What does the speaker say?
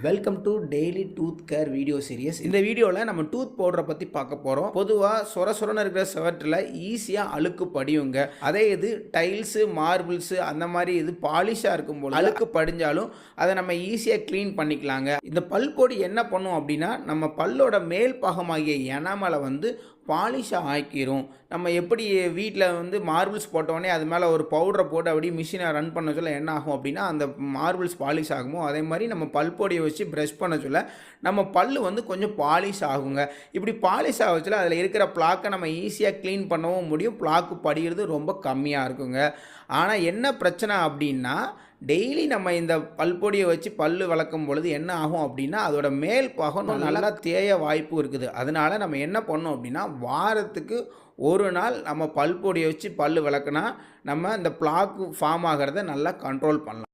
Welcome to daily tooth care video series. இந்த வீடியோவில் நம்ம டூத் பவுடரை பற்றி பார்க்க போகிறோம். பொதுவாக சொரன்னு இருக்கிற செவற்றில் ஈஸியாக அழுக்கு படியுங்க. அதே இது டைல்ஸு, மார்பிள்ஸு அந்த மாதிரி இது பாலிஷாக இருக்கும்போது அழுக்கு படிஞ்சாலும் அதை நம்ம ஈஸியாக க்ளீன் பண்ணிக்கலாங்க. இந்த பல் பொடி என்ன பண்ணும் அப்படின்னா, நம்ம பல்லோட மேல் பாகமாகிய எனாமலை பாலிஷாக ஆக்கிரும். நம்ம எப்படி வீட்டில் மார்பிள்ஸ் போட்டோடனே அது மேலே ஒரு பவுடரை போட்டு அப்படியே மிஷினை ரன் பண்ண சொல்ல என்ன ஆகும் அப்படின்னா, அந்த மார்பிள்ஸ் பாலிஷ் ஆகுமோ அதே மாதிரி நம்ம பல் பொடியை வச்சு ப்ரஷ் பண்ண சொல்ல நம்ம பல் கொஞ்சம் பாலிஷ் ஆகுங்க. இப்படி பாலிஷ் ஆக சொல்ல அதில் இருக்கிற பிளாக்கை நம்ம ஈஸியாக க்ளீன் பண்ணவும் முடியும். பிளாக்கு படிகிறது ரொம்ப கம்மியாக இருக்குங்க. ஆனால் என்ன பிரச்சனை அப்படின்னா, டெய்லி நம்ம இந்த பல்பொடியை வச்சு பல் விளக்கும் பொழுது என்ன ஆகும் அப்படின்னா, அதோட மேல் பாகம் நல்லா தேய வாய்ப்பு இருக்குது. அதனால நம்ம என்ன பண்ணோம் அப்படின்னா, வாரத்துக்கு ஒரு நாள் நம்ம பல்பொடியை வச்சு பல் விளக்குனா நம்ம இந்த பிளாக்கு ஃபார்ம் ஆகிறத நல்லா கண்ட்ரோல் பண்ணலாம்.